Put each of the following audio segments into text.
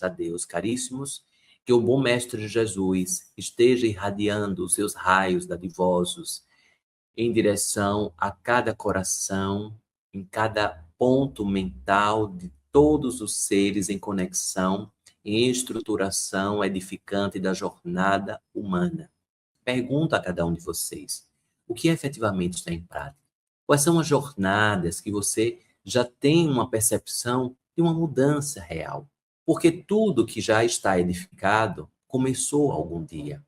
a Deus, caríssimos, que o bom Mestre Jesus esteja irradiando os seus raios dadivosos em direção a cada coração, em cada ponto mental de todos os seres em conexão, em estruturação edificante da jornada humana. Pergunto a cada um de vocês, o que efetivamente está em prática? Quais são as jornadas que você já tem uma percepção de uma mudança real? Porque tudo que já está edificado começou algum dia.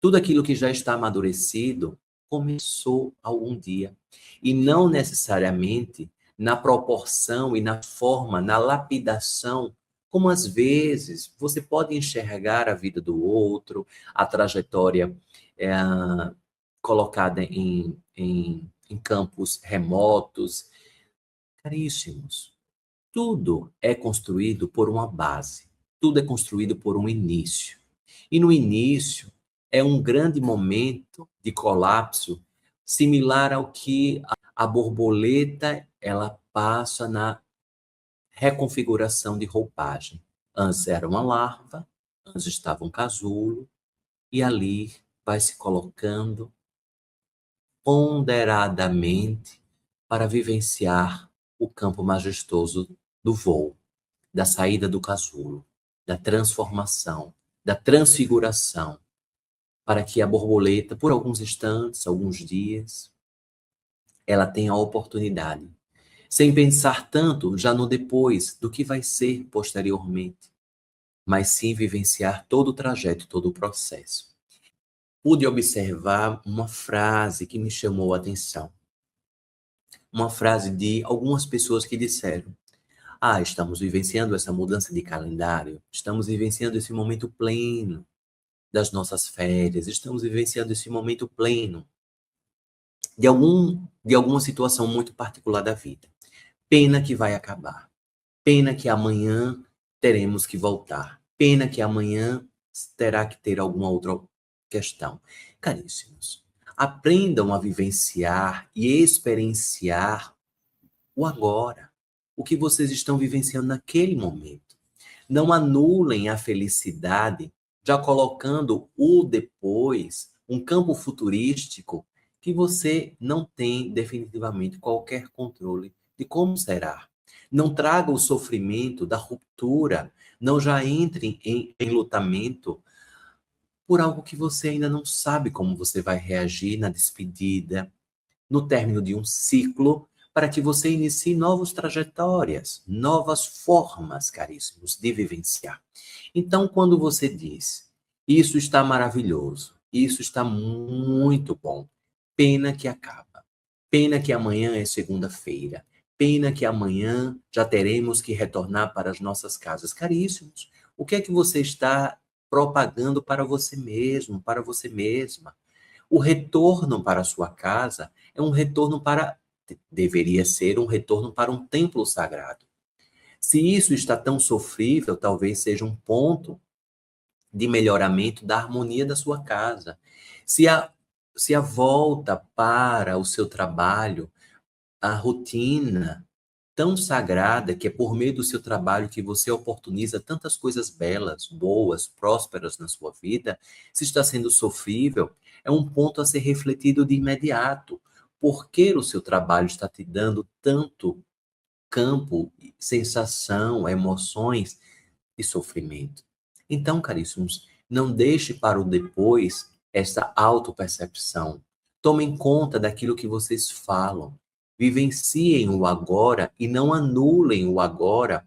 Tudo aquilo que já está amadurecido começou algum dia. E não necessariamente na proporção e na forma, na lapidação, como às vezes você pode enxergar a vida do outro, a trajetória é, colocada em campos remotos. Caríssimos, tudo é construído por uma base, tudo é construído por um início. E no início é um grande momento de colapso, similar ao que a borboleta ela passa na reconfiguração de roupagem. Antes era uma larva, antes estava um casulo, e ali vai se colocando ponderadamente para vivenciar o campo majestoso do voo, da saída do casulo, da transformação, da transfiguração, para que a borboleta, por alguns instantes, alguns dias, ela tenha a oportunidade, sem pensar tanto já no depois, do que vai ser posteriormente, mas sim vivenciar todo o trajeto, todo o processo. Pude observar uma frase que me chamou a atenção. Uma frase de algumas pessoas que disseram: estamos vivenciando essa mudança de calendário, estamos vivenciando esse momento pleno das nossas férias, estamos vivenciando esse momento pleno de alguma situação muito particular da vida. Pena que vai acabar. Pena que amanhã teremos que voltar. Pena que amanhã terá que ter alguma outra questão. Caríssimos, aprendam a vivenciar e experienciar o agora, o que vocês estão vivenciando naquele momento. Não anulem a felicidade já colocando o depois, um campo futurístico que você não tem definitivamente qualquer controle de como será. Não traga o sofrimento da ruptura, não já entre em enlutamento por algo que você ainda não sabe como você vai reagir na despedida, no término de um ciclo, para que você inicie novas trajetórias, novas formas, caríssimos, de vivenciar. Então, quando você diz, isso está maravilhoso, isso está muito bom, pena que acaba, pena que amanhã é segunda-feira, pena que amanhã já teremos que retornar para as nossas casas. Caríssimos, o que é que você está propagando para você mesmo, para você mesma? O retorno para a sua casa é um retorno deveria ser um retorno para um templo sagrado. Se isso está tão sofrível, talvez seja um ponto de melhoramento da harmonia da sua casa. Se a volta para o seu trabalho, a rotina tão sagrada, que é por meio do seu trabalho que você oportuniza tantas coisas belas, boas, prósperas na sua vida, se está sendo sofrível, é um ponto a ser refletido de imediato. Por que o seu trabalho está te dando tanto campo, sensação, emoções de sofrimento? Então, caríssimos, não deixe para o depois essa autopercepção. Tomem conta daquilo que vocês falam. Vivenciem o agora e não anulem o agora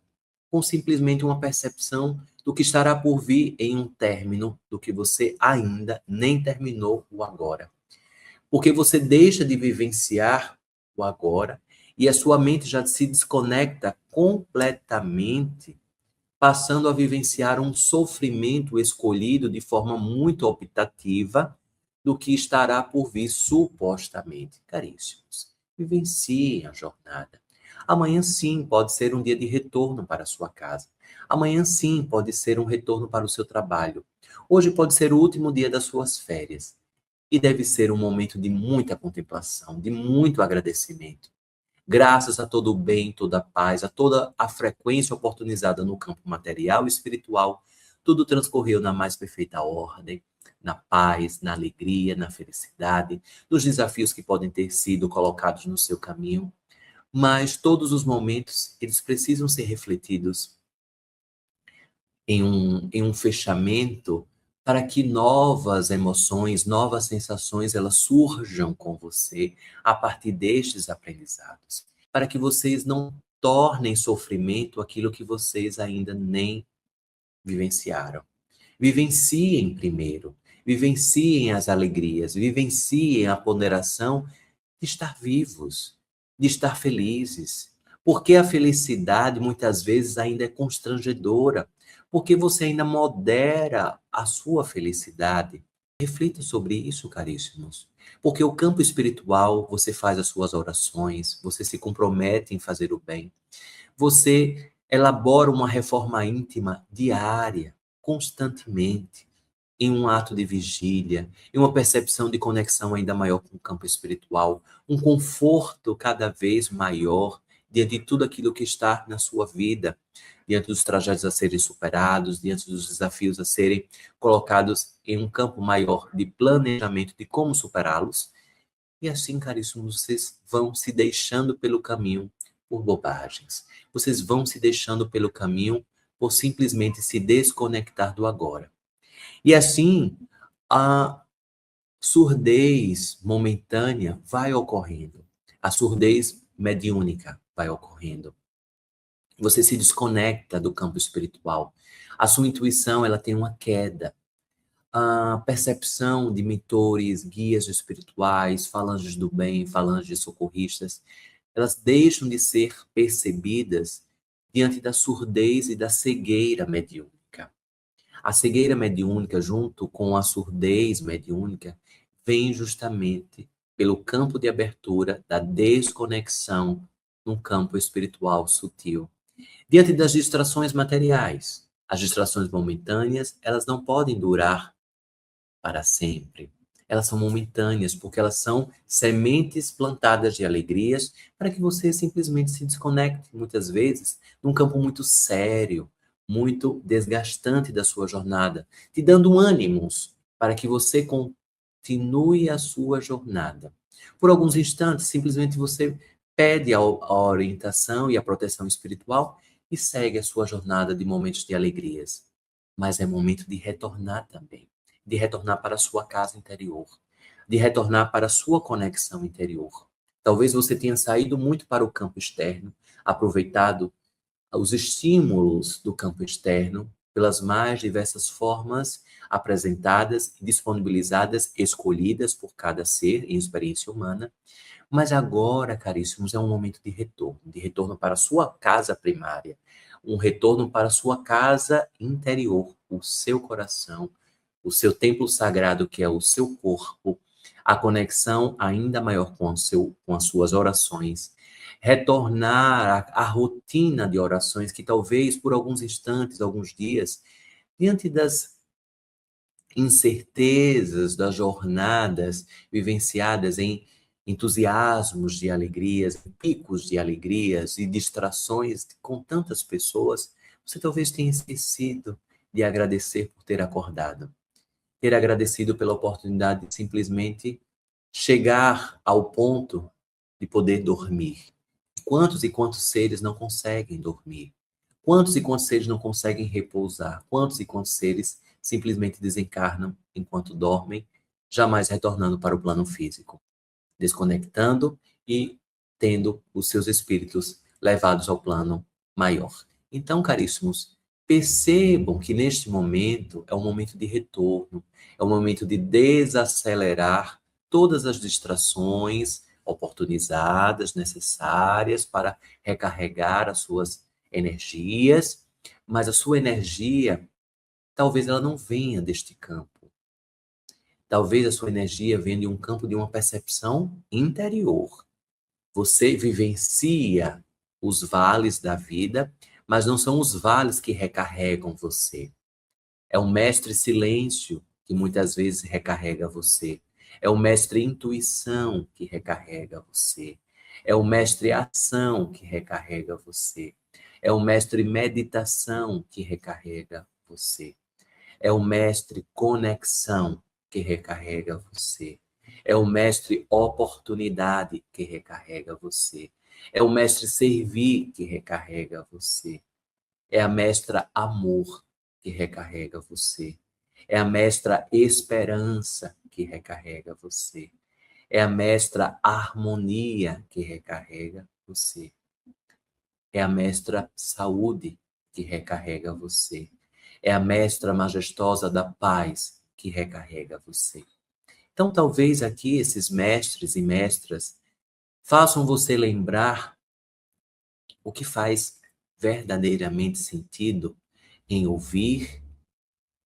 com simplesmente uma percepção do que estará por vir em um término do que você ainda nem terminou o agora. Porque você deixa de vivenciar o agora e a sua mente já se desconecta completamente, passando a vivenciar um sofrimento escolhido de forma muito optativa do que estará por vir supostamente. Caríssimos, vivenciem a jornada. Amanhã sim pode ser um dia de retorno para a sua casa. Amanhã sim pode ser um retorno para o seu trabalho. Hoje pode ser o último dia das suas férias. E deve ser um momento de muita contemplação, de muito agradecimento. graças a todo o bem, toda a paz, a toda a frequência oportunizada no campo material e espiritual, tudo transcorreu na mais perfeita ordem, na paz, na alegria, na felicidade, nos desafios que podem ter sido colocados no seu caminho, mas todos os momentos, eles precisam ser refletidos em um fechamento para que novas emoções, novas sensações, elas surjam com você a partir destes aprendizados, para que vocês não tornem sofrimento aquilo que vocês ainda nem vivenciaram. Vivenciem primeiro, vivenciem as alegrias, vivenciem a ponderação de estar vivos, de estar felizes. Porque a felicidade muitas vezes ainda é constrangedora, porque você ainda modera a sua felicidade. Reflita sobre isso, caríssimos. Porque o campo espiritual, você faz as suas orações, você se compromete em fazer o bem, você elabora uma reforma íntima diária, constantemente, em um ato de vigília, em uma percepção de conexão ainda maior com o campo espiritual, um conforto cada vez maior diante de tudo aquilo que está na sua vida, diante dos trajetos a serem superados, diante dos desafios a serem colocados em um campo maior de planejamento de como superá-los. E assim, caríssimos, vocês vão se deixando pelo caminho por bobagens. Vocês vão se deixando pelo caminho por simplesmente se desconectar do agora. E assim, a surdez momentânea vai ocorrendo. A surdez mediúnica vai ocorrendo. Você se desconecta do campo espiritual. A sua intuição, ela tem uma queda. A percepção de mentores, guias espirituais, falanges do bem, falanges socorristas, elas deixam de ser percebidas diante da surdez e da cegueira mediúnica. A cegueira mediúnica, junto com a surdez mediúnica, vem justamente pelo campo de abertura da desconexão no campo espiritual sutil. Diante das distrações materiais, as distrações momentâneas, elas não podem durar para sempre. Elas são momentâneas, porque elas são sementes plantadas de alegrias para que você simplesmente se desconecte, muitas vezes, num campo muito sério, muito desgastante da sua jornada, te dando ânimos para que você continue a sua jornada. Por alguns instantes, simplesmente você pede a orientação e a proteção espiritual e segue a sua jornada de momentos de alegrias. Mas é momento de retornar também, de retornar para a sua casa interior, de retornar para a sua conexão interior. Talvez você tenha saído muito para o campo externo, aproveitado os estímulos do campo externo pelas mais diversas formas apresentadas, disponibilizadas, escolhidas por cada ser em experiência humana. Mas agora, caríssimos, é um momento de retorno para a sua casa primária, um retorno para a sua casa interior, o seu coração, o seu templo sagrado, que é o seu corpo, a conexão ainda maior com as suas orações, retornar à rotina de orações que talvez por alguns instantes, alguns dias, diante das incertezas das jornadas vivenciadas em entusiasmos de alegrias, picos de alegrias e distrações com tantas pessoas, você talvez tenha esquecido de agradecer por ter acordado, ter agradecido pela oportunidade de simplesmente chegar ao ponto de poder dormir. Quantos e quantos seres não conseguem dormir? Quantos e quantos seres não conseguem repousar? Quantos e quantos seres simplesmente desencarnam enquanto dormem, jamais retornando para o plano físico, desconectando e tendo os seus espíritos levados ao plano maior. Então, caríssimos, percebam que neste momento é um momento de retorno, é um momento de desacelerar todas as distrações oportunizadas, necessárias para recarregar as suas energias, mas a sua energia, talvez ela não venha deste campo. Talvez a sua energia venha de um campo de uma percepção interior. Você vivencia os vales da vida, mas não são os vales que recarregam você. É o mestre silêncio que muitas vezes recarrega você. É o mestre intuição que recarrega você. É o mestre ação que recarrega você. É o mestre meditação que recarrega você. É o mestre conexão que recarrega você. É o mestre oportunidade que recarrega você. É o mestre servir que recarrega você. É a mestra amor que recarrega você. É a mestra esperança que recarrega você. É a mestra harmonia que recarrega você. É a mestra saúde que recarrega você. É a mestra majestosa da paz que recarrega você. Então, talvez aqui esses mestres e mestras façam você lembrar o que faz verdadeiramente sentido em ouvir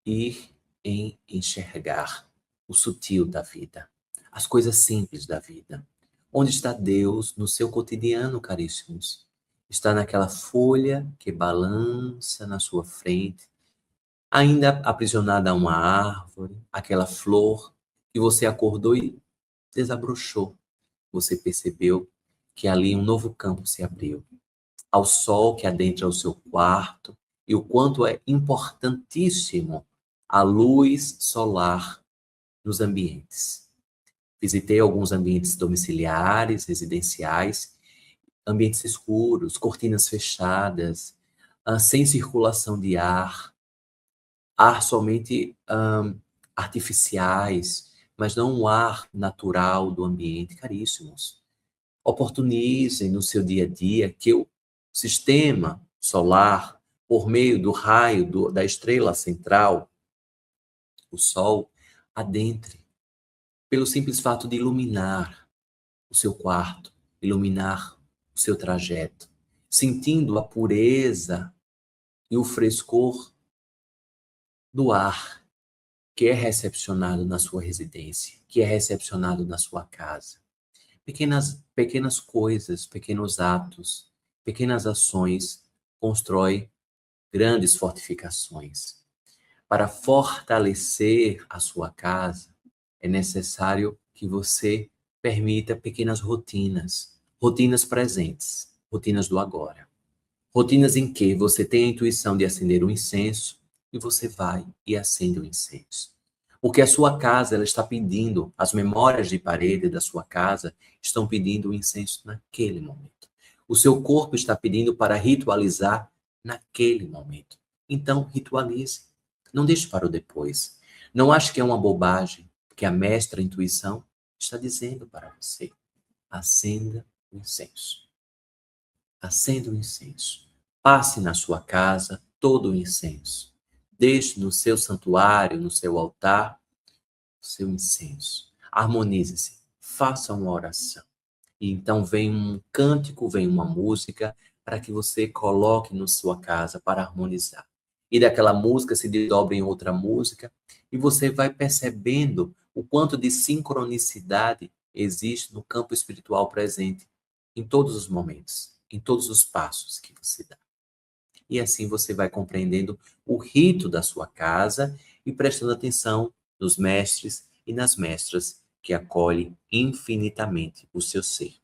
e em enxergar o sutil da vida, as coisas simples da vida. Onde está Deus no seu cotidiano, caríssimos? Está naquela folha que balança na sua frente, ainda aprisionada a uma árvore, aquela flor que você acordou e desabrochou. Você percebeu que ali um novo campo se abriu, ao sol que adentra o seu quarto e o quanto é importantíssimo a luz solar nos ambientes. Visitei alguns ambientes domiciliares, residenciais, ambientes escuros, cortinas fechadas, sem circulação de ar somente artificiais, mas não o ar natural do ambiente, caríssimos. Oportunizem no seu dia a dia que o sistema solar, por meio do raio da estrela central, o Sol, adentre, pelo simples fato de iluminar o seu quarto, iluminar o seu trajeto, sentindo a pureza e o frescor do ar que é recepcionado na sua residência, que é recepcionado na sua casa. Pequenas coisas, pequenos atos, pequenas ações constroem grandes fortificações. Para fortalecer a sua casa, é necessário que você permita pequenas rotinas, rotinas presentes, rotinas do agora. Rotinas em que você tem a intuição de acender um incenso e você vai e acende o incenso. Porque a sua casa, ela está pedindo, as memórias de parede da sua casa estão pedindo o incenso naquele momento. O seu corpo está pedindo para ritualizar naquele momento. Então, ritualize. Não deixe para o depois. Não ache que é uma bobagem, porque a mestra intuição está dizendo para você: acenda o incenso. Acenda o incenso. Passe na sua casa todo o incenso. Deixe no seu santuário, no seu altar, o seu incenso. Harmonize-se. Faça uma oração. E então vem um cântico, vem uma música para que você coloque na sua casa para harmonizar. E daquela música se desdobra em outra música e você vai percebendo o quanto de sincronicidade existe no campo espiritual presente em todos os momentos, em todos os passos que você dá. E assim você vai compreendendo o rito da sua casa e prestando atenção nos mestres e nas mestras que acolhem infinitamente o seu ser.